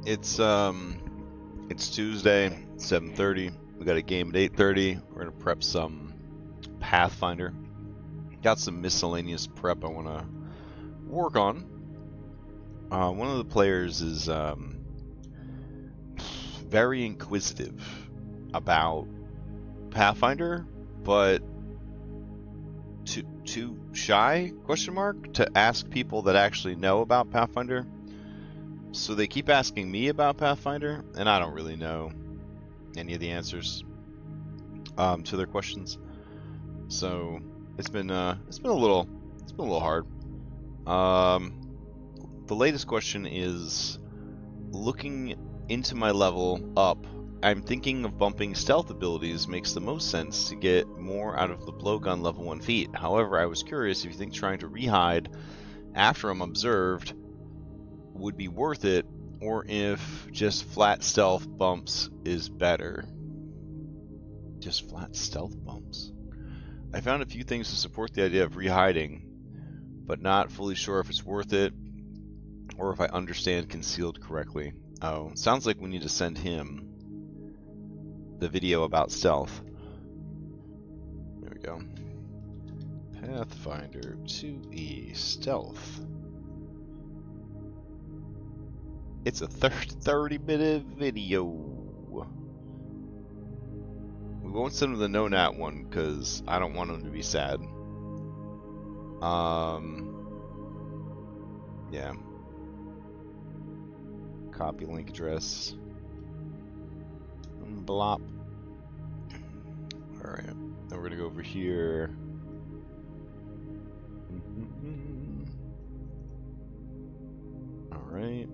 It's Tuesday, 7:30. We got a game at 8:30. We're gonna prep some Pathfinder. Got some miscellaneous prep I want to work on. One of the players is very inquisitive about Pathfinder, but too shy, question mark, to ask people that actually know about Pathfinder. So they keep asking me about Pathfinder, and I don't really know any of the answers to their questions. So it's been a little hard. The latest question is, looking into my level up, I'm thinking of bumping stealth abilities makes the most sense to get more out of the blowgun level 1 feat. However, I was curious if you think trying to rehide after I'm observed would be worth it, or if just flat stealth bumps is better. Just flat stealth bumps. I found a few things to support the idea of rehiding, but not fully sure if it's worth it or if I understand concealed correctly. Oh, sounds like we need to send him the video about stealth. There we go. Pathfinder 2E stealth. It's a 30-minute video. We won't send him the no nat one because I don't want him to be sad. Yeah. Copy link address. Blop. Alright. Then we're gonna go over here. Alright.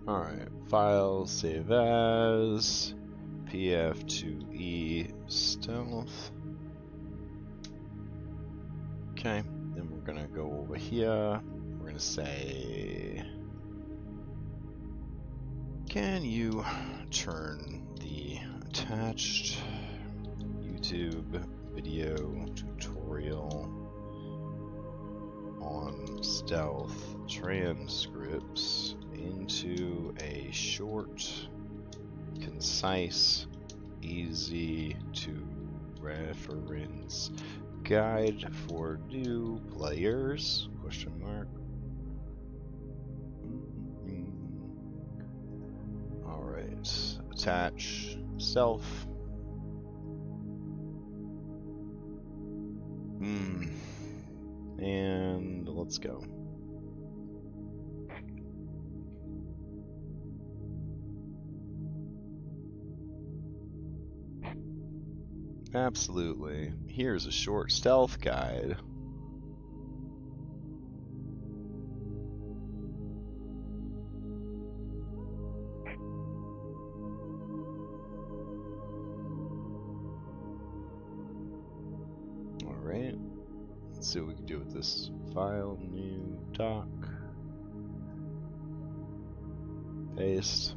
Alright. File, save as, PF2E stealth. Okay, then we're gonna go over here. We're gonna say, can you turn the attached YouTube video tutorial on stealth transcripts into a short, concise, easy to reference guide for new players? Question mark. Alright, attach self. And let's go. Absolutely. Here's a short stealth guide. Alright. Let's see what we can do with this file. New doc. Paste.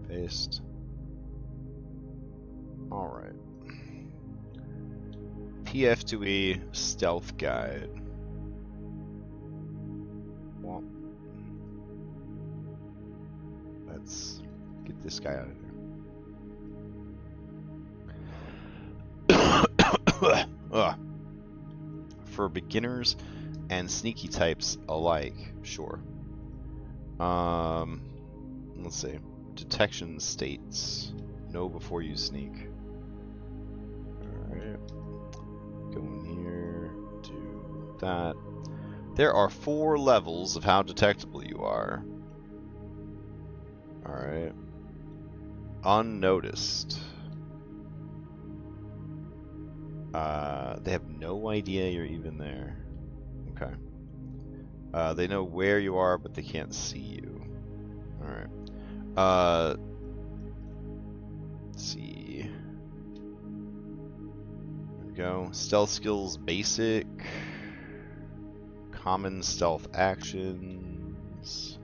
Paste. Alright. PF2E stealth guide. Well, let's get this guy out of here. For beginners and sneaky types alike, sure. Let's see. Detection states. Know before you sneak. Alright. Go in here, do that. There are 4 levels of how detectable you are. Alright. Unnoticed. They have no idea you're even there. Okay. They know where you are, but they can't see you. Alright. Let's see. There we go. Stealth skills basic. Common stealth actions.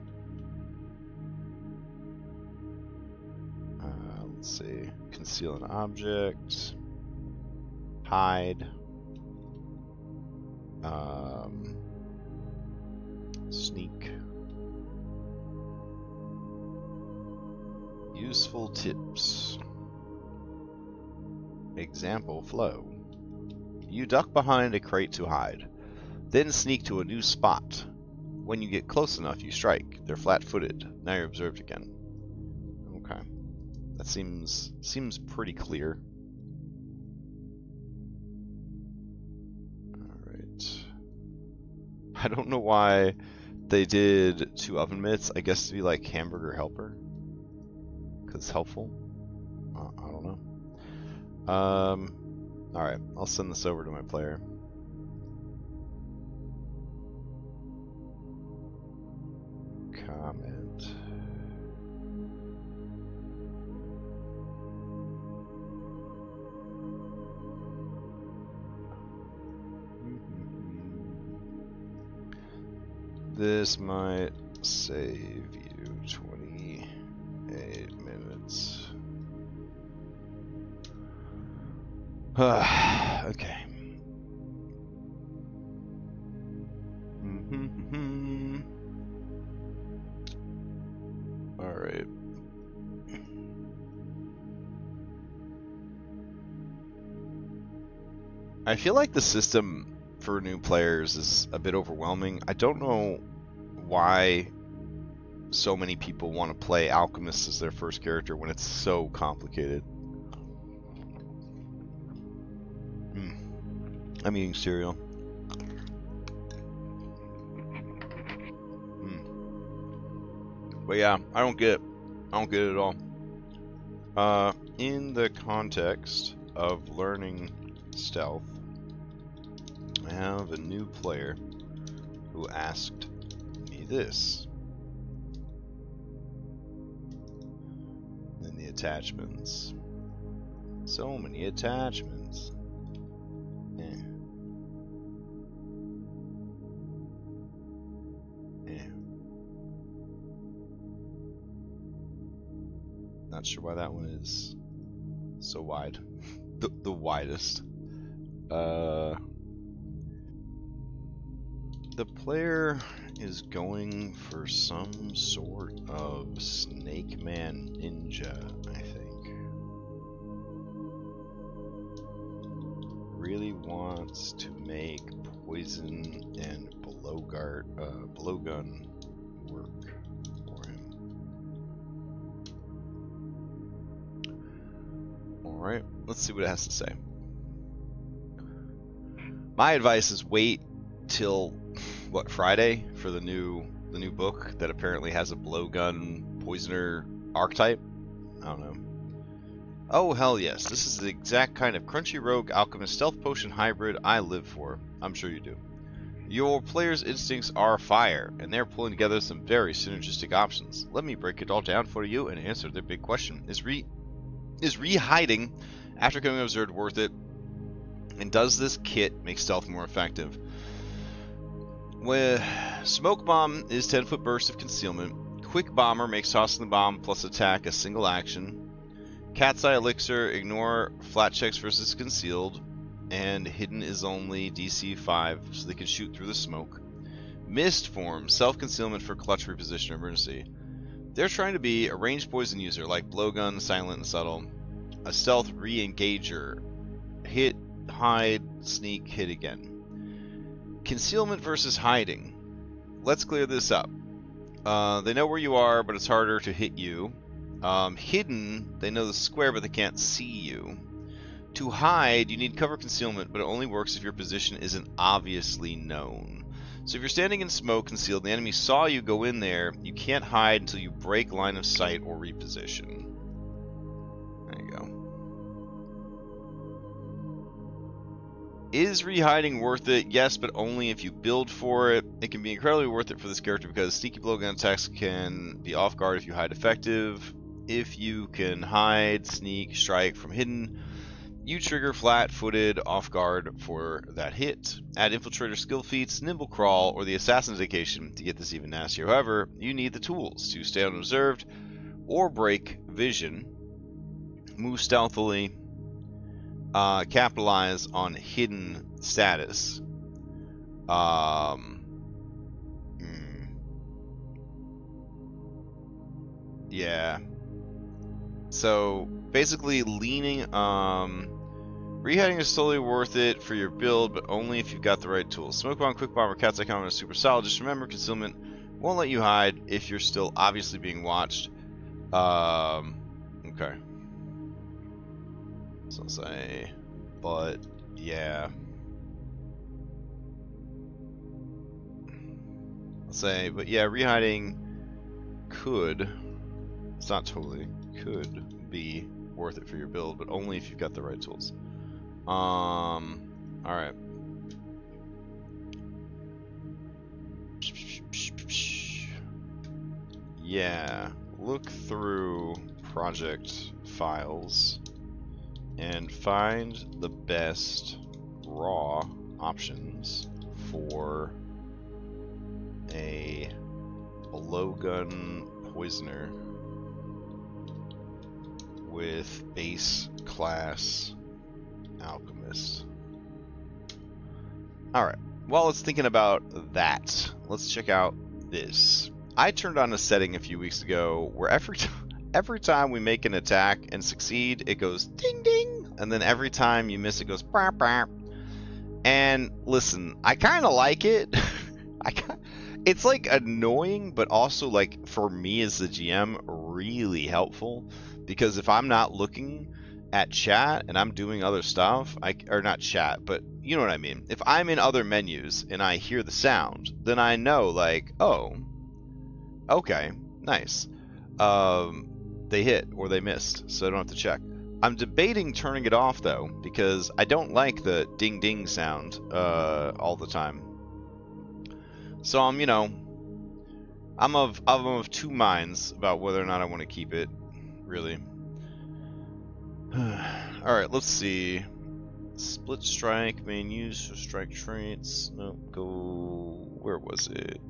Let's see. Conceal an object. hide. Sneak. Useful tips. Example flow. You duck behind a crate to hide, then sneak to a new spot. When you get close enough, you strike. They're flat-footed. Now you're observed again. Okay. That seems pretty clear. Alright. I don't know why they did 2 oven mitts. I guess to be like hamburger helper. Because it's helpful. I don't know. Alright, I'll send this over to my player. Comment. This might save you 28 minutes. Okay. All right. I feel like the system for new players is a bit overwhelming. I don't know why so many people want to play Alchemist as their first character when it's so complicated. I'm eating cereal. But yeah, I don't get it at all. In the context of learning stealth, I have a new player who asked me this. And the attachments. So many attachments. Not sure why that one is so wide. the widest. The player is going for some sort of Snake Man Ninja, I think. Really wants to make poison and blowgun work. Alright, let's see what it has to say. My advice is wait till, what, Friday for the new book that apparently has a blowgun poisoner archetype? I don't know. Oh, hell yes. This is the exact kind of crunchy rogue alchemist stealth potion hybrid I live for. I'm sure you do. Your player's instincts are fire, and they're pulling together some very synergistic options. Let me break it all down for you and answer their big question. Is re-hiding after becoming observed worth it? And does this kit make stealth more effective? Well, Smoke Bomb is 10-foot burst of concealment. Quick Bomber makes tossing the bomb plus attack a single action. Cat's Eye Elixir, ignore flat checks versus concealed. And Hidden is only DC 5, so they can shoot through the smoke. Mist Form, self-concealment for clutch reposition or emergency. They're trying to be a ranged poison user like blowgun, silent, and subtle. A stealth re-engager. Hit, hide, sneak, hit again. Concealment versus hiding. Let's clear this up. They know where you are, but it's harder to hit you. Hidden, they know the square, but they can't see you. To hide, you need cover concealment, but it only works if your position isn't obviously known. So if you're standing in smoke concealed and the enemy saw you go in there, you can't hide until you break line of sight or reposition. There you go. Is re-hiding worth it? Yes, but only if you build for it. It can be incredibly worth it for this character because sneaky blowgun attacks can be off guard if you hide effective. If you can hide, sneak, strike from hidden, you trigger flat-footed off guard for that hit. Add Infiltrator skill feats, Nimble Crawl, or the Assassin's Vacation to get this even nastier. However, you need the tools to stay unobserved or break vision, move stealthily, capitalize on hidden status. Yeah. So basically, reheading is totally worth it for your build, but only if you've got the right tools. Smoke bomb, quick bomb, or cat's eye comment is super solid. Just remember, concealment won't let you hide if you're still obviously being watched. Okay. So I'll say, but yeah. I'll say, but yeah, rehiding could, it's not totally, could be worth it for your build, but only if you've got the right tools. Alright. Yeah, look through project files and find the best raw options for a blowgun poisoner with base class alchemist. Alright, while it's thinking about that, let's check out this. I turned on a setting a few weeks ago where every time we make an attack and succeed, it goes ding ding, and then every time you miss, it goes brr, brr. And listen, I kind of like it. It's like annoying, but also like for me as the GM, really helpful, because if I'm not looking at chat and I'm doing other stuff, or not chat, but you know what I mean. If I'm in other menus and I hear the sound, then I know like, oh, okay, nice. They hit or they missed, so I don't have to check. I'm debating turning it off though, because I don't like the ding ding sound all the time. So I'm, you know, I'm of two minds about whether or not I want to keep it, really. Alright, let's see. Split strike, main use for strike traits. Nope, go... where was it?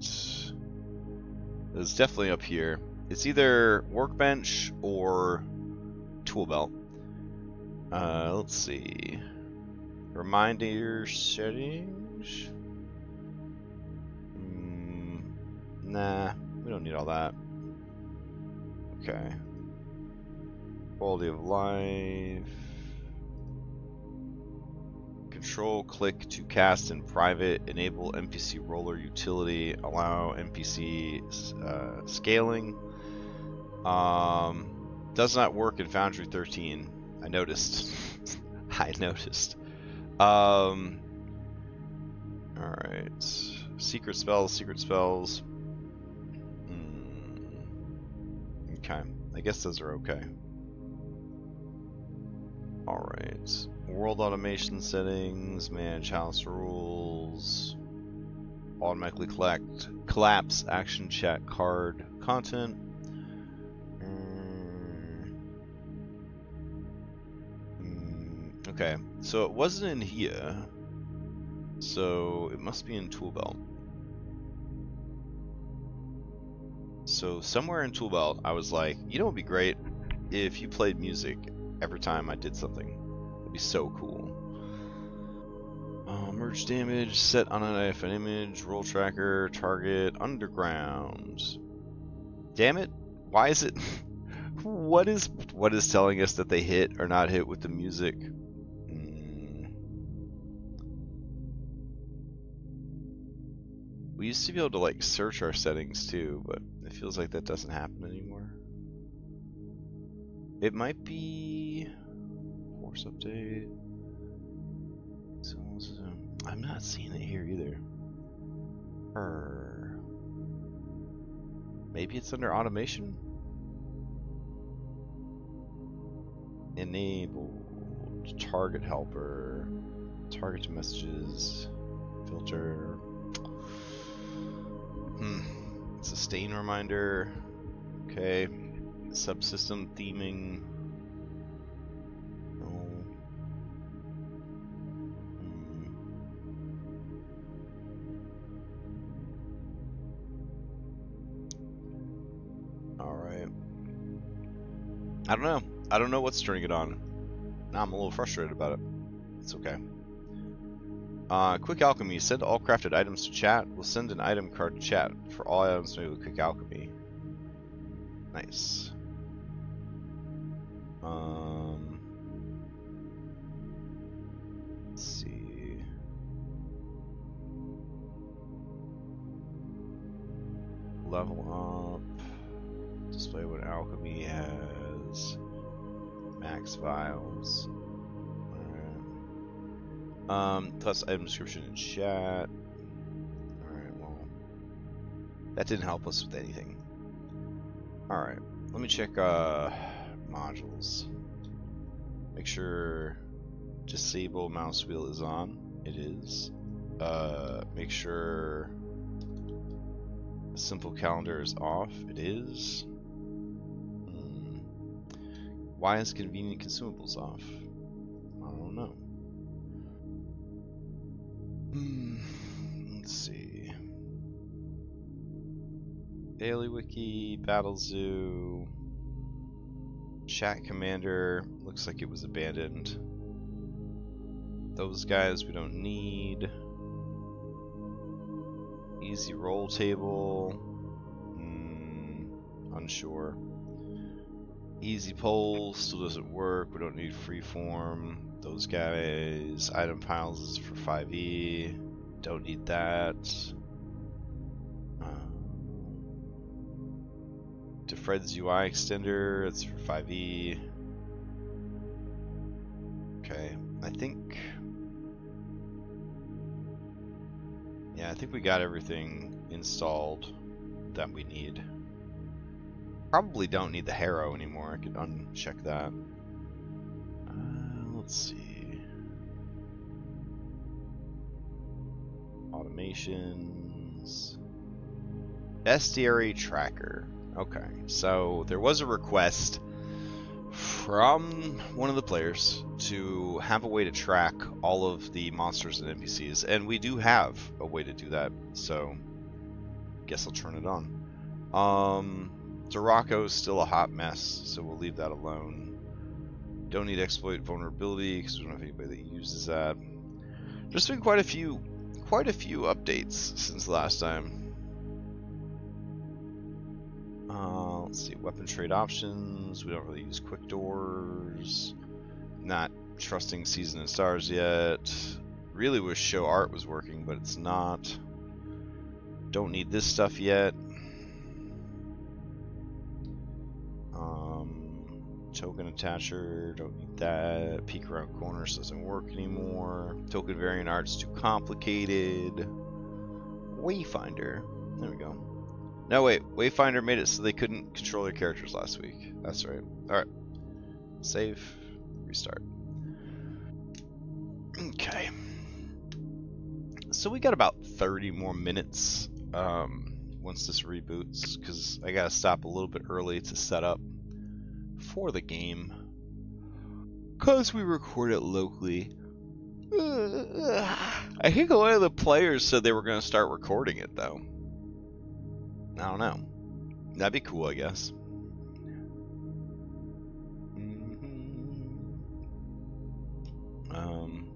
It was definitely up here. It's either workbench or tool belt. Let's see. Reminder settings. Nah, we don't need all that. Okay. Quality of life. Control, click to cast in private. Enable NPC roller utility. Allow NPC scaling. Does not work in Foundry 13. I noticed. I noticed. Alright. Secret spells, secret spells. Okay. I guess those are okay. Alright. World automation settings, manage house rules, automatically collapse action chat card content. Okay, so it wasn't in here, so it must be in tool belt. So somewhere in tool belt, I was like, you know, it'd be great if you played music every time I did something. It'd be so cool. Merge damage, set on an IFN image, roll tracker, target, underground. Damn it! Why is it? What is telling us that they hit or not hit with the music? We used to be able to like search our settings too, but it feels like that doesn't happen anymore. It might be force update. I'm not seeing it here either. Maybe it's under automation. Enabled target helper, target messages, filter. Sustain reminder. Okay. Subsystem theming. No. Alright. I don't know. I don't know what's turning it on. Now I'm a little frustrated about it. It's okay. Quick alchemy. Send all crafted items to chat. We'll send an item card to chat for all items made with quick alchemy. Nice. Let's see. Level up. Display what alchemy has. Max vials. Alright. Plus item description in chat. Alright, well. That didn't help us with anything. Alright. Let me check modules. Make sure disable mouse wheel is on. It is. Make sure simple calendar is off. It is. Why is convenient consumables off? I don't know. Let's see. Daily Wiki, Battle Zoo, Chat Commander, looks like it was abandoned. Those guys we don't need. Easy roll table, unsure. Easy poll still doesn't work, we don't need freeform. Those guys, item piles is for 5e, don't need that. Fred's UI extender, it's for 5e. Okay, I think we got everything installed that we need. Probably don't need the Harrow anymore. I could uncheck that. Let's see. Automations. Bestiary tracker. Okay, so there was a request from one of the players to have a way to track all of the monsters and NPCs, and we do have a way to do that, so guess I'll turn it on. Duraco is still a hot mess, so we'll leave that alone. Don't need exploit vulnerability because we don't have anybody that uses that. There's been quite a few updates since last time. Let's see, weapon trade options. We don't really use quick doors. Not trusting Season and Stars yet. Really wish show art was working, but it's not. Don't need this stuff yet. Token attacher, don't need that. Peek around corners doesn't work anymore. Token variant art's too complicated. Wayfinder, there we go. No, wait, Wayfinder made it so they couldn't control their characters last week. That's right. Alright. Save. Restart. Okay. So we got about 30 more minutes once this reboots, because I gotta stop a little bit early to set up for the game. Because we record it locally. I think a lot of the players said they were going to start recording it, though. I don't know. That'd be cool, I guess.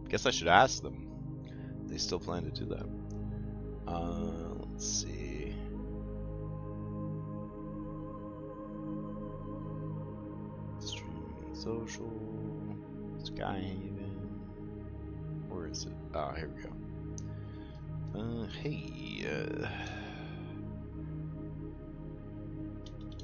Guess I should ask them. They still plan to do that. Let's see. Streaming and social. Skyhaven. Where is it? Oh, here we go. Hey.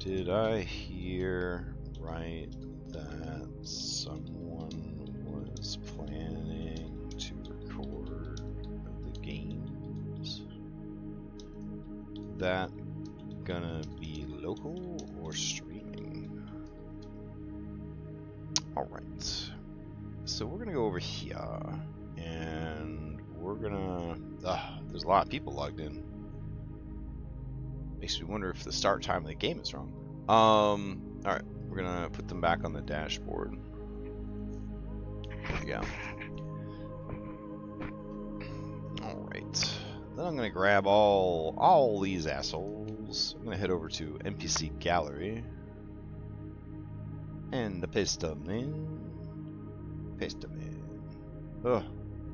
Did I hear right that someone was planning to record the games? That gonna be local or streaming? Alright. So we're gonna go over here and we're gonna... there's a lot of people logged in. Makes me wonder if the start time of the game is wrong. Alright, we're gonna put them back on the dashboard. There we go. Alright. Then I'm gonna grab all these assholes. I'm gonna head over to NPC Gallery. And paste them in. Paste them in. Ugh.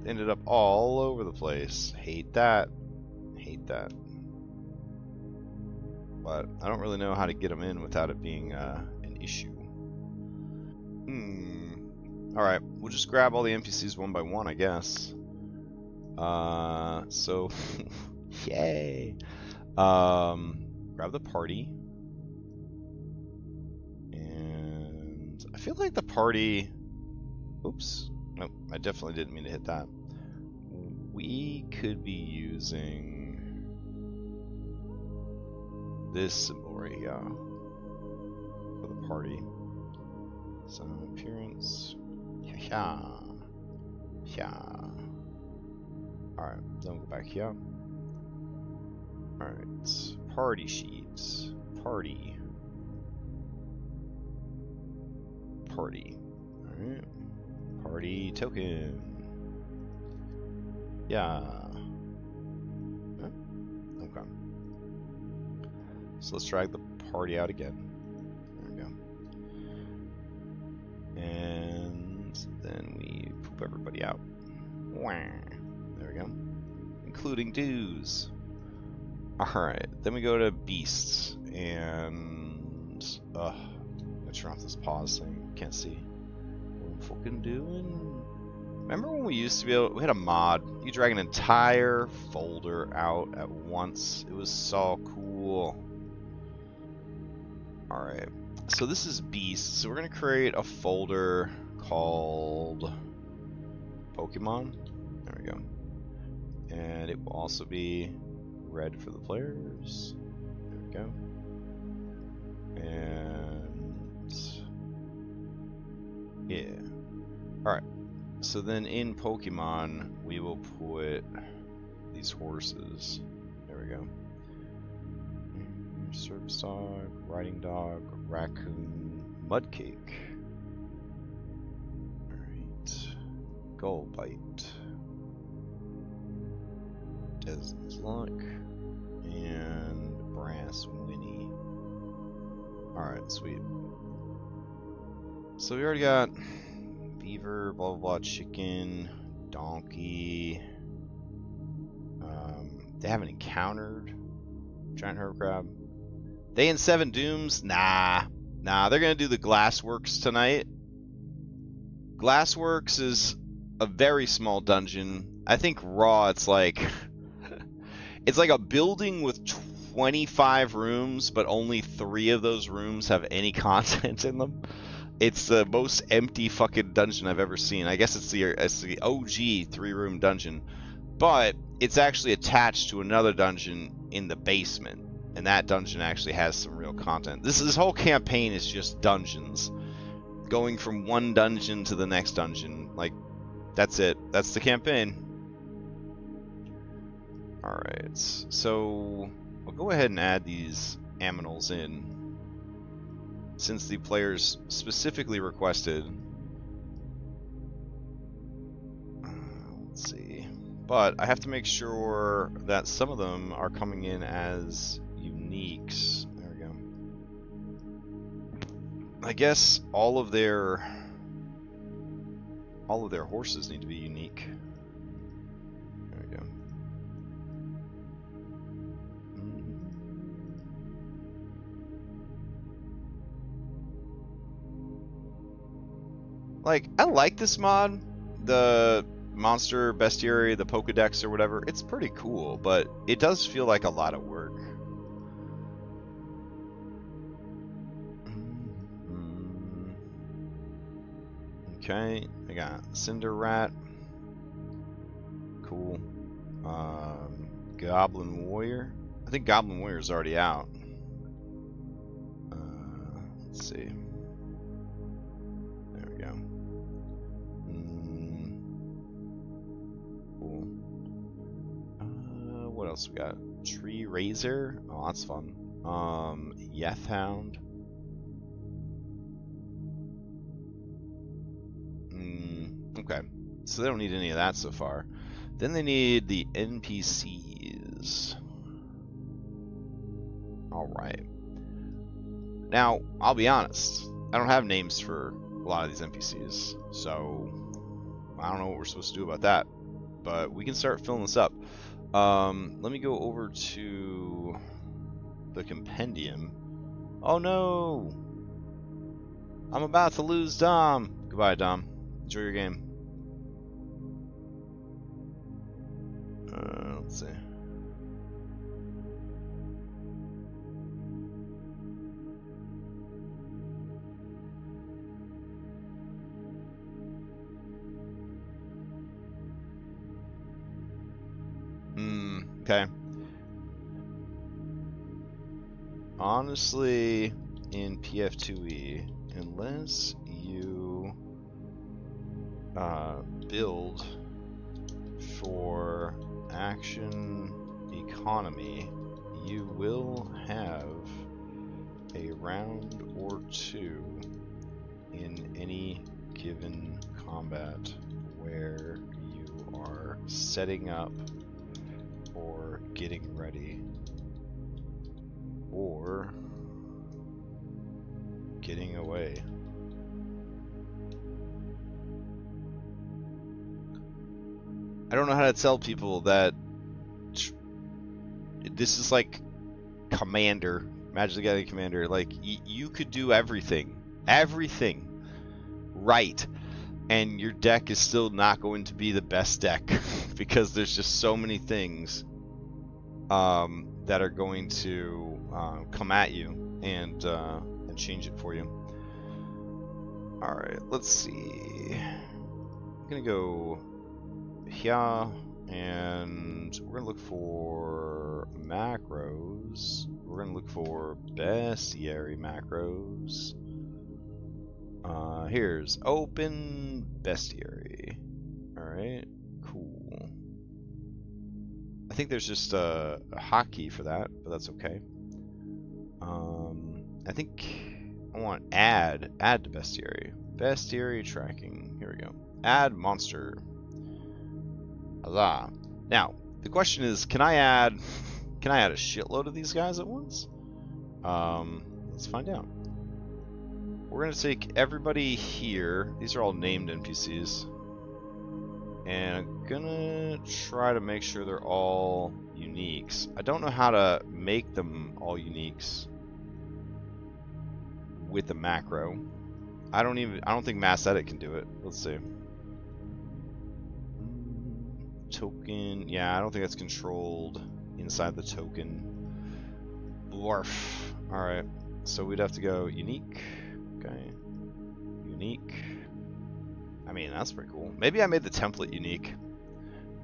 Ended up all over the place. Hate that. Hate that. But I don't really know how to get them in without it being an issue. Alright, we'll just grab all the NPCs one by one, I guess. So, yay! Grab the party. And I feel like the party... Oops. Nope, I definitely didn't mean to hit that. We could be using this symbol right here for the party. Some appearance. Yeah. Alright, then we'll go back here. Alright, party sheets. Party. Alright. Party token. Yeah. Huh? Okay. So let's drag the party out again. There we go. And then we poop everybody out. There we go. Including dues. Alright, then we go to beasts. And... I'm gonna turn off this pause thing. Can't see what I'm fucking doing. Remember when we used to be able... We had a mod. You drag an entire folder out at once. It was so cool. Alright. So this is beasts. So we're going to create a folder called Pokemon. There we go. And it will also be red for the players. There we go. And yeah. Alright. So then in Pokemon, we will put these horses. There we go. Service dog, riding dog, raccoon, mudcake. Alright. Gullbite. Desmond's Luck. And Brass Winnie. Alright, sweet. So we already got beaver, blah blah blah, chicken, donkey. They haven't encountered giant herb crab. They in Seven Dooms? Nah, they're gonna do the Glassworks tonight. Glassworks is a very small dungeon. I think raw it's like it's like a building with 25 rooms, but only 3 of those rooms have any content in them. It's the most empty fucking dungeon I've ever seen. I guess it's the OG 3-room dungeon, but it's actually attached to another dungeon in the basement. And that dungeon actually has some real content. This whole campaign is just dungeons. Going from one dungeon to the next dungeon. Like, that's it. That's the campaign. Alright, so I'll go ahead and add these aminals in. Since the players specifically requested. Let's see. But I have to make sure that some of them are coming in as uniques. There we go. I guess all of their horses need to be unique. There we go. Like, I like this mod, the monster bestiary, the Pokedex or whatever. It's pretty cool, but it does feel like a lot of work. Okay, I got Cinder Rat. Cool. Goblin Warrior. I think Goblin Warrior is already out. Let's see. There we go. Cool. What else we got? Tree Razor. Oh, that's fun. Yeth Hound. Okay, so they don't need any of that so far. Then they need the NPCs. Alright. Now, I'll be honest. I don't have names for a lot of these NPCs. So, I don't know what we're supposed to do about that, but we can start filling this up. Let me go over to the compendium. Oh no! I'm about to lose Dom. Goodbye, Dom. Enjoy your game. Let's see. Okay. Honestly, in PF2E, unless you build for action economy, you will have a round or two in any given combat where you are setting up or getting ready or getting away. I don't know how to tell people that this is like Commander, Magic the Gathering Commander. Like, you could do everything right, and your deck is still not going to be the best deck because there's just so many things that are going to come at you and change it for you. All right, let's see. I'm gonna go here, and we're gonna look for macros. We're gonna look for bestiary macros. Here's open bestiary. All right, cool. I think there's just a hotkey for that, but that's okay. I think I want add to bestiary. Bestiary tracking. Here we go. Add monster. Huzzah. Now, the question is, can I add a shitload of these guys at once? Let's find out. We're gonna take everybody here. These are all named NPCs. And I'm gonna try to make sure they're all uniques. I don't know how to make them all uniques with the macro. I don't think mass edit can do it. Let's see. Token, yeah, I don't think that's controlled inside the token. Blarf. Alright, so we'd have to go unique. Okay. Unique. I mean, that's pretty cool. Maybe I made the template unique.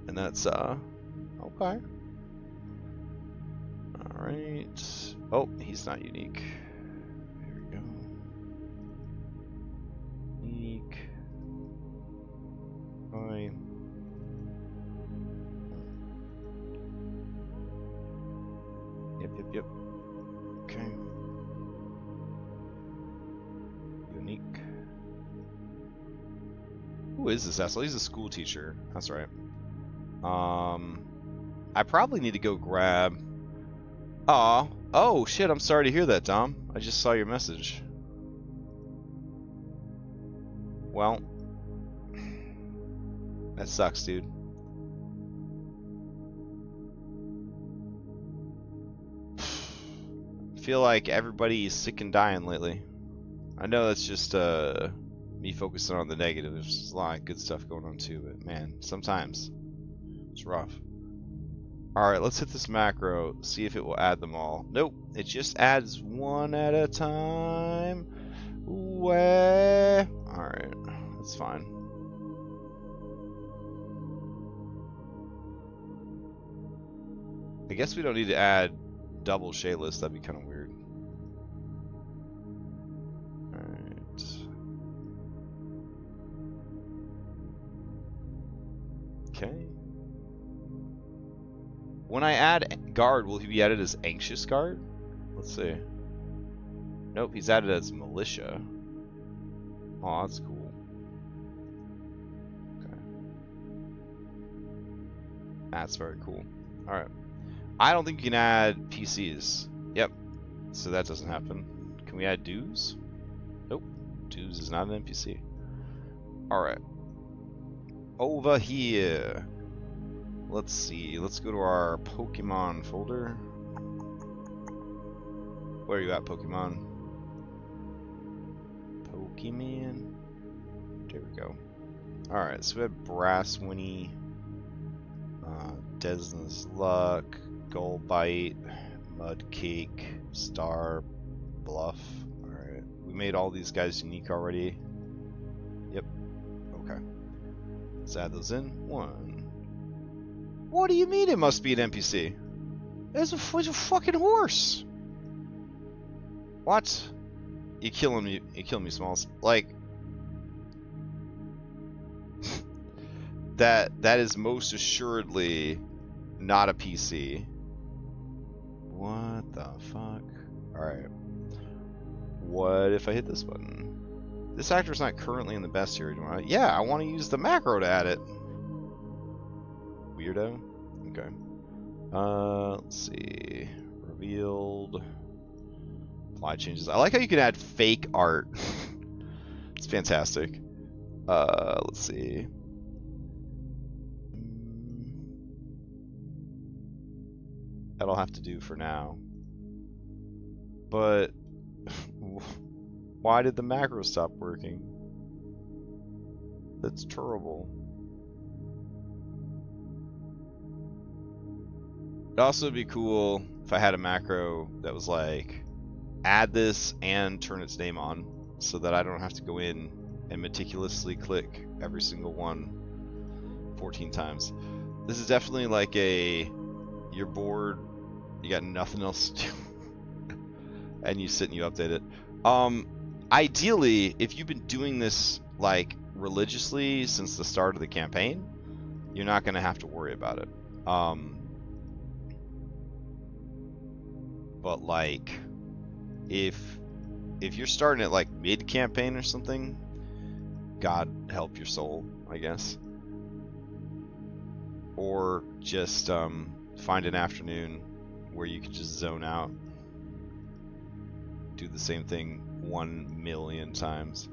And that's, okay. Alright. Oh, he's not unique. There we go. Unique. Fine. Yep. Okay. Unique. Who is this asshole? He's a school teacher. That's right. I probably need to go grab... Aw. Oh, shit, I'm sorry to hear that, Dom. I just saw your message. Well... That sucks, dude. I feel like everybody's sick and dying lately. I know that's just me focusing on the negative. There's a lot of good stuff going on too, but man, sometimes it's rough. Alright, let's hit this macro, see if it will add them all. Nope, it just adds one at a time. Alright, that's fine. I guess we don't need to add double shadeless, that'd be kind of weird. Alright. Okay. When I add guard, will he be added as anxious guard? Let's see. Nope, he's added as militia. Oh, that's cool. Okay. That's very cool. Alright. I don't think you can add PCs. Yep. So that doesn't happen. Can we add dues? Nope. Dues is not an NPC. Alright. over here. Let's see. Let's go to our Pokemon folder. Where are you at, Pokemon? Pokemon. There we go. Alright, so we had Brass Winnie, Desna's Luck, Gullbite, Mudcake, Star, Bluff. Alright, we made all these guys unique already. Yep. Okay. Let's add those in. 1. What do you mean it must be an NPC? It's a fucking horse! What? You killing me? You killing me, Smalls? Like that is most assuredly not a PC. What the fuck? Alright. What if I hit this button? This actor's not currently in the bestiary. Yeah, I want to use the macro to add it. Weirdo. Okay. Let's see. Revealed. Apply changes. I like how you can add fake art. It's fantastic. Let's see. That'll have to do for now. But why did the macro stop working? That's terrible. It'd also be cool if I had a macro that was like, add this and turn its name on, so that I don't have to go in and meticulously click every single one 14 times. This is definitely like a, you're bored, you got nothing else to do, and you sit and you update it. Ideally, if you've been doing this like religiously since the start of the campaign, you're not going to have to worry about it. But like, if you're starting at like mid-campaign or something, God help your soul, I guess. Or just find an afternoon where you can just zone out, do the same thing 1 million times.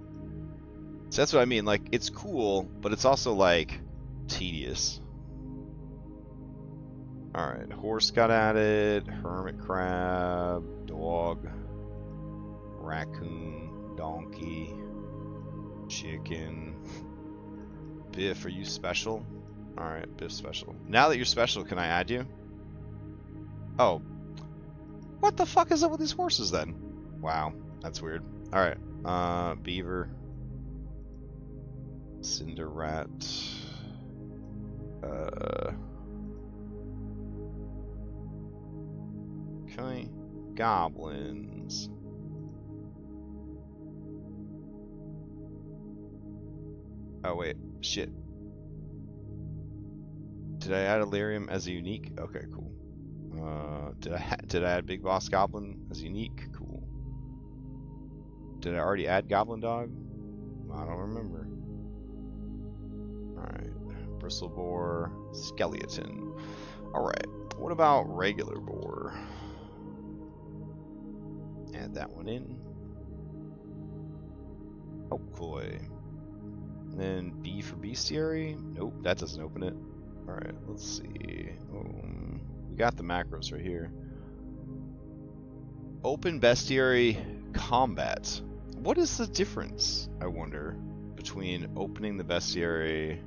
So that's what I mean. Like, it's cool, but it's also like tedious. Alright, horse got added, hermit crab, dog, raccoon, donkey, chicken. Biff, are you special? Alright, Biff special. Now that you're special, can I add you? Oh. What the fuck is up with these horses then? Wow, that's weird. Alright, beaver, cinder rat, okay, goblins. Oh wait, shit. Did I add Illyrium as a unique? Okay, cool. Did I add Big Boss Goblin as unique? Cool. Did I already add Goblin Dog? I don't remember. Alright, Bristle Boar, Skeleton. Alright, what about regular boar? Add that one in. Oh boy. And then B for bestiary? Nope, that doesn't open it. Alright, let's see. We got the macros right here. Open bestiary combat. What is the difference, I wonder, between opening the bestiary?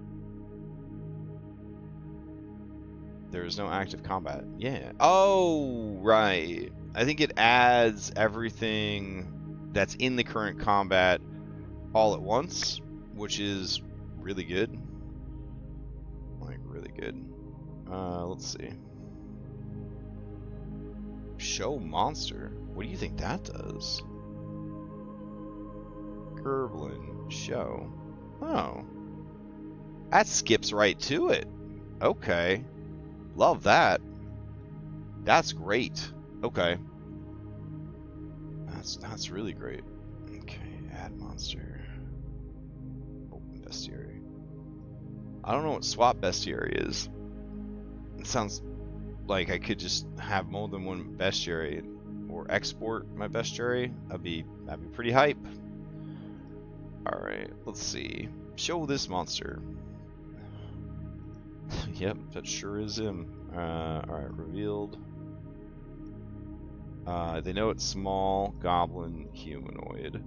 There is no active combat. Yeah. Oh, right. I think it adds everything that's in the current combat all at once, which is really good. Like, really good. Let's see. Show monster. What do you think that does? Gerblin. Show. Oh. That skips right to it. Okay. Love that. That's great. Okay. That's really great. Okay, add monster. Open bestiary. I don't know what swap bestiary is. It sounds like I could just have more than one bestiary or export my bestiary. That'd be pretty hype. Alright, let's see. Show this monster. Yep, that sure is him. Alright, revealed. They know it's small, goblin, humanoid.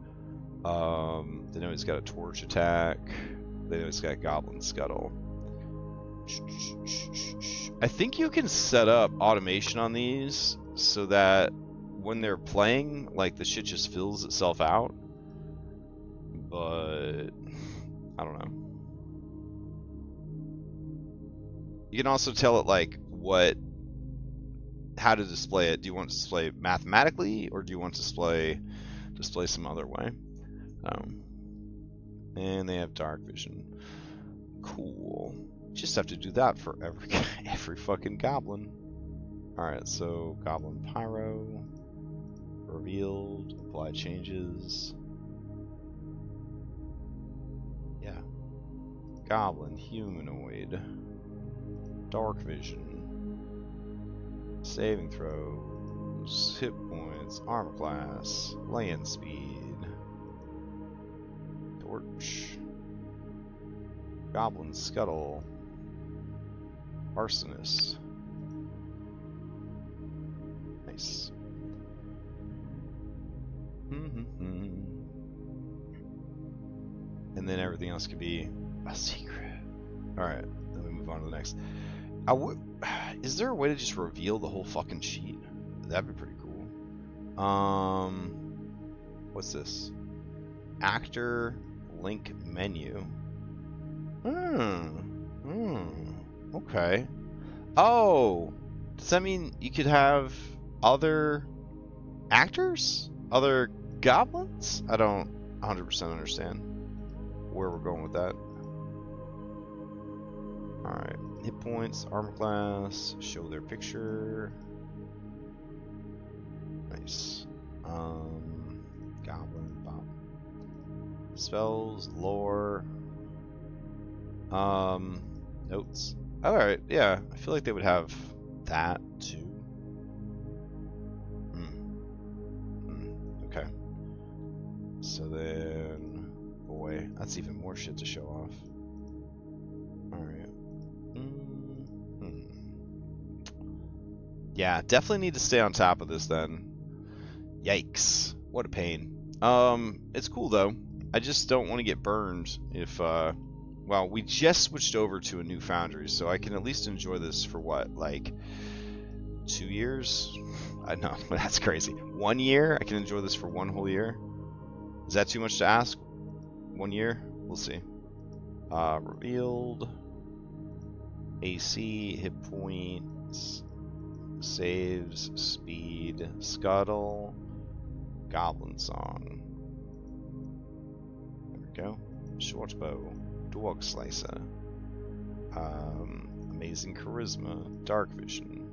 They know he's got a torch attack. They know he's got goblin scuttle. I think you can set up automation on these so that when they're playing, like, the shit just fills itself out. But I don't know. You can also tell it like how to display it. Do you want to display mathematically, or do you want to display some other way? And they have dark vision. Cool. Just have to do that for every fucking goblin. All right, so goblin pyro revealed. Apply changes. Yeah. Goblin humanoid. Dark vision. Saving throws. Hit points. Armor class. Land speed. Torch. Goblin scuttle. Arsonist. Nice. And then everything else could be a secret. Alright, then we move on to the next. Is there a way to just reveal the whole fucking sheet? That'd be pretty cool. What's this? Actor link menu. Okay. Oh, does that mean you could have other actors? Other goblins? I don't 100% understand where we're going with that. Alright. Hit points, armor class, show their picture. Nice. Goblin, bop. Spells, lore. Notes. Alright, yeah. I feel like they would have that too. Okay. So then, boy, that's even more shit to show off. Alright. Yeah, definitely need to stay on top of this then. Yikes. What a pain. It's cool though. I just don't want to get burned if, well, we just switched over to a new Foundry, so I can at least enjoy this for what, like 2 years? I know, but that's crazy. 1 year? I can enjoy this for 1 whole year? Is that too much to ask? 1 year? We'll see. Revealed. AC, hit points, saves, speed, scuttle, goblin song. There we go. Short bow, dwarf slicer, amazing charisma, dark vision,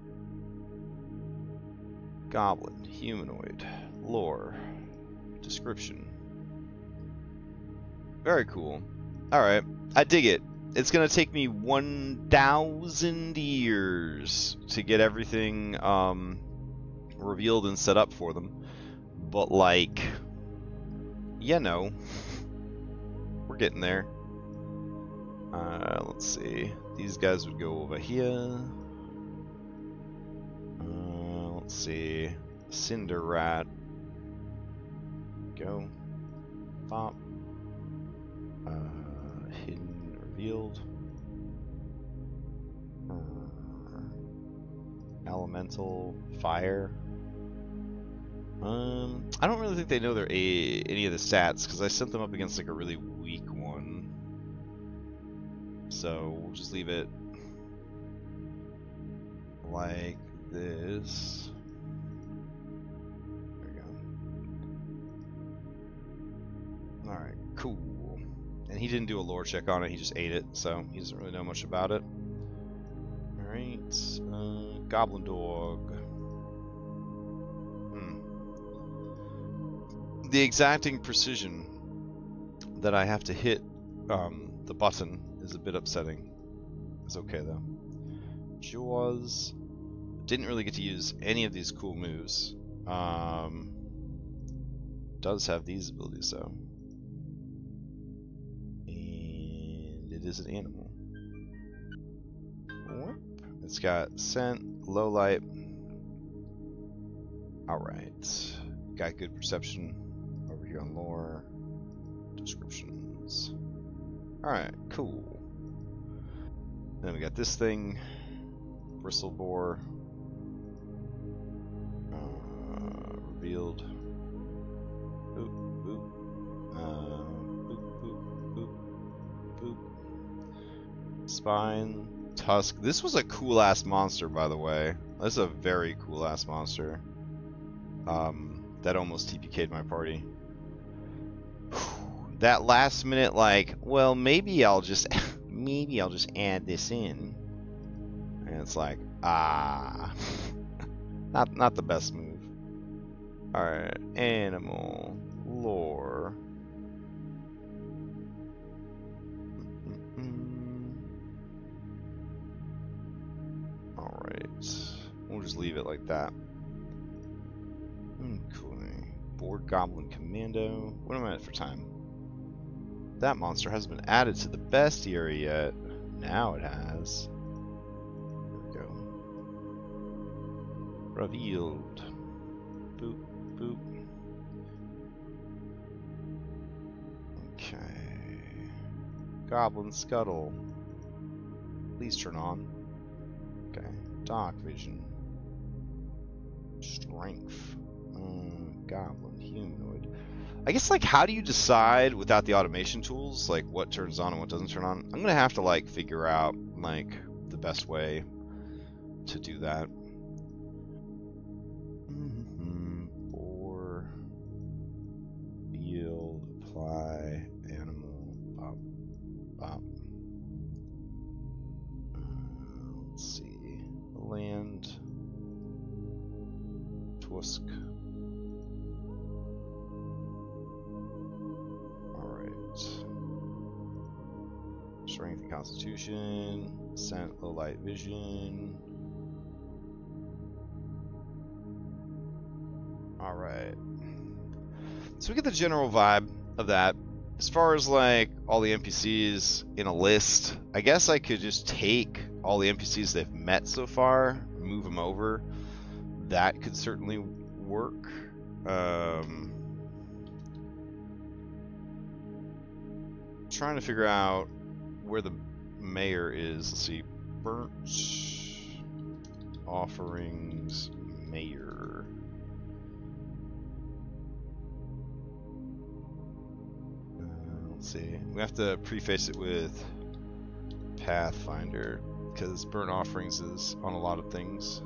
goblin, humanoid, lore, description. Very cool. Alright, I dig it. It's gonna take me 1,000 years to get everything revealed and set up for them, but like, you know, we're getting there. Let's see, these guys would go over here. Let's see, Cinder Rat, go, pop, hidden, revealed, elemental, fire. I don't really think they know their any of the stats because I sent them up against like a really weak one. So we'll just leave it like this. There we go. Alright, cool. And he didn't do a lore check on it, he just ate it, so he doesn't really know much about it. Alright, Goblin Dog. The exacting precision that I have to hit the button is a bit upsetting. It's okay though. Jaws. Didn't really get to use any of these cool moves. Does have these abilities though. And it is an animal. Whoop. It's got scent, low light. Alright. Got good perception over here on lore. Descriptions. Alright, cool. Then we got this thing. Bristle boar. Revealed. Boop, boop. Boop, boop, boop, boop. Spine. Tusk. This was a cool ass monster, by the way. This is a very cool ass monster. That almost TPK'd my party. That last minute, like, well, maybe I'll just add this in. And it's like, not the best move. Alright, animal, lore. Alright, we'll just leave it like that. Cool. Board Goblin Commando. What am I at for time? That monster hasn't been added to the bestiary yet. Now it has. There we go. Revealed. Boop, boop. Okay. Goblin Scuttle. Please turn on. Okay. Dark Vision. Strength. Goblin Humanoid. I guess, like, how do you decide without the automation tools, like, what turns on and what doesn't turn on? I'm gonna have to, like, figure out, like, the best way to do that. Or field, apply, animal, bop, bop. Let's see. Land. Tusk. Strength and Constitution, Scent, Low Light Vision. Alright. So we get the general vibe of that. As far as like all the NPCs in a list, I guess I could just take all the NPCs they've met so far, move them over. That could certainly work. Trying to figure out where the mayor is. Let's see. Burnt offerings mayor. Let's see. We have to preface it with Pathfinder because burnt offerings is on a lot of things.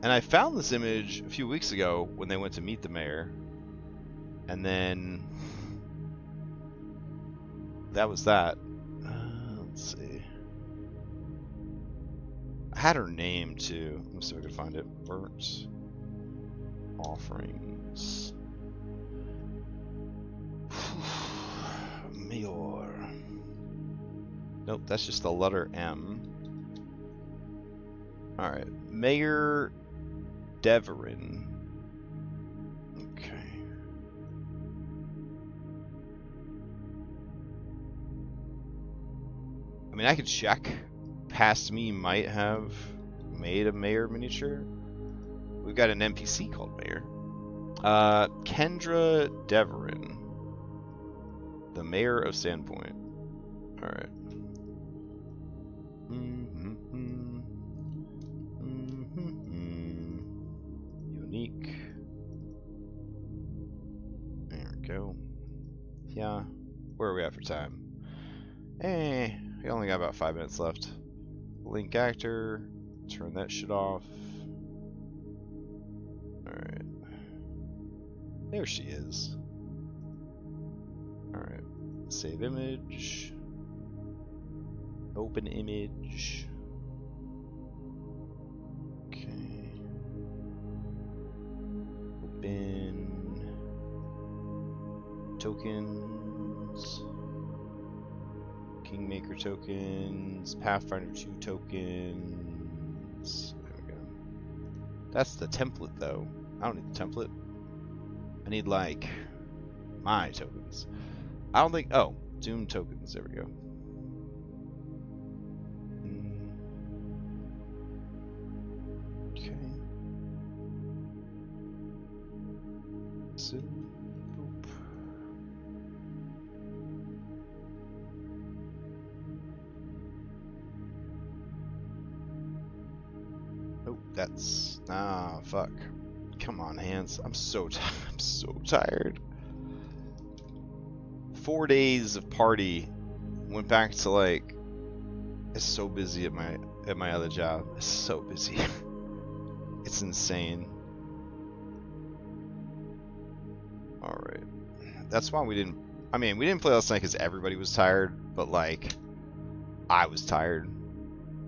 And I found this image a few weeks ago when they went to meet the mayor. And then that was that. Let's see. I had her name too. Let me see if I can find it. Burnt offerings. Mayor. Nope, that's just the letter M. Alright. Mayor Deverin. Okay. I mean, I could check. Past me might have made a mayor miniature. We've got an NPC called Mayor. Kendra Deverin. The mayor of Sandpoint. Alright. Unique. There we go. Yeah. Where are we at for time? We only got about 5 minutes left. Link actor. Turn that shit off. Alright. There she is. Alright. Save image. Open image. Okay. Open. Tokens. Kingmaker tokens. Pathfinder 2 tokens. There we go. That's the template though. I don't need the template. I need like my tokens. I don't think. Oh, Doom tokens. There we go. Boop. Oh, that's fuck. Come on, hands. I'm so tired. 4 days of party. Went back to like. It's so busy at my other job. It's so busy. It's insane. All right. That's why we didn't. I mean, we didn't play last night because everybody was tired. But like, I was tired.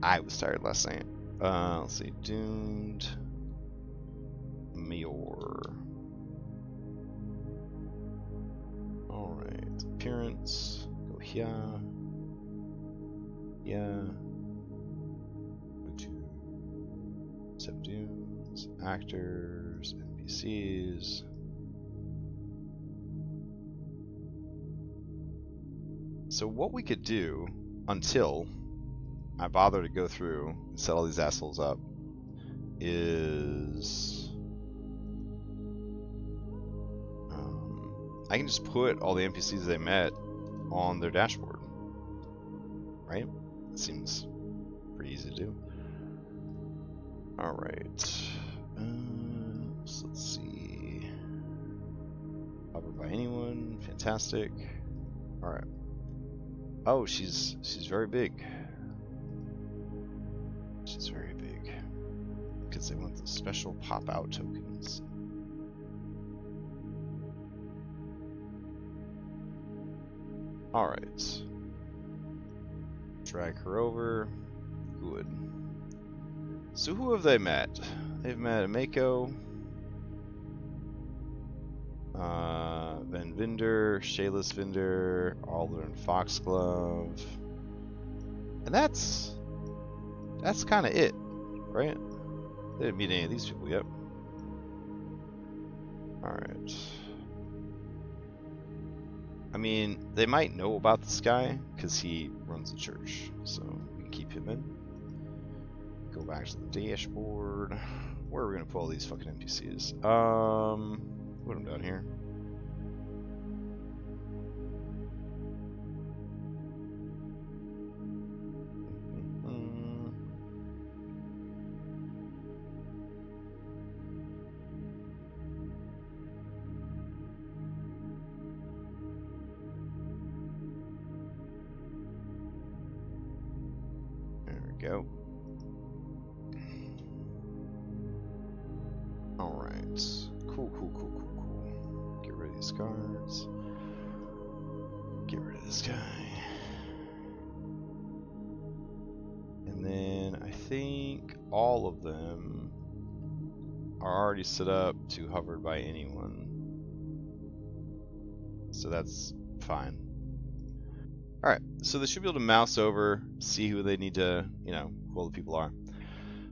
I was tired last night. Let's see. Doomed. Meor. Alright. Appearance. Go here. Yeah. Go to Subdues. Actors. NPCs. So what we could do until I bother to go through and set all these assholes up is I can just put all the NPCs they met on their dashboard, right? It seems pretty easy to do. All right, so let's see. Covered by anyone? Fantastic. All right. Oh, she's very big. She's very big because they want the special pop-out tokens. All right. Drag her over. Good. So who have they met? They've met Ameko, Van Vinder, Shayless Vinder, Alder and Foxglove, and that's kind of it, right? They didn't meet any of these people yet. All right. I mean, they might know about this guy because he runs the church, so we can keep him in. Go back to the dashboard. Where are we gonna put all these fucking NPCs? Put them down here. Go. Alright. Cool. Get rid of these cards. Get rid of this guy. And then I think all of them are already set up to hovered by anyone. So that's fine. Alright, so they should be able to mouse over, see who they need to, you know, who all the people are.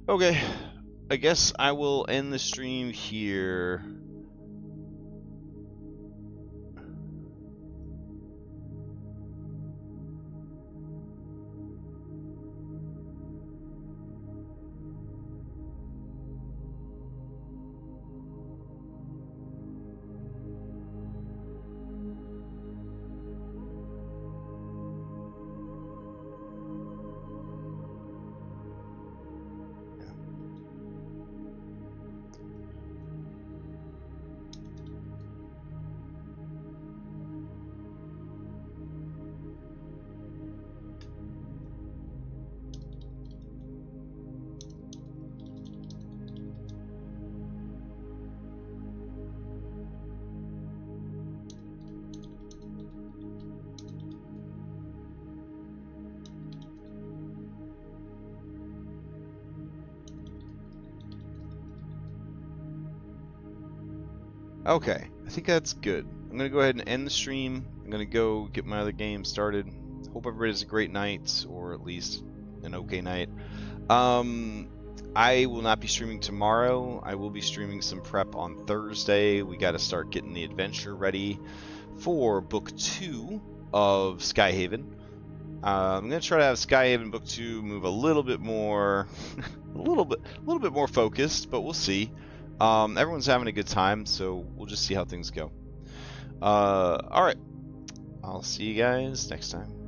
Okay, I guess I will end the stream here. Okay, I think that's good. I'm going to go ahead and end the stream. I'm going to go get my other game started. Hope everybody has a great night, or at least an okay night. I will not be streaming tomorrow. I will be streaming some prep on Thursday. We got to start getting the adventure ready for Book 2 of Skyhaven. I'm going to try to have Skyhaven Book 2 move a little bit more, a little bit more focused, but we'll see. Everyone's having a good time, so we'll just see how things go. All right, I'll see you guys next time.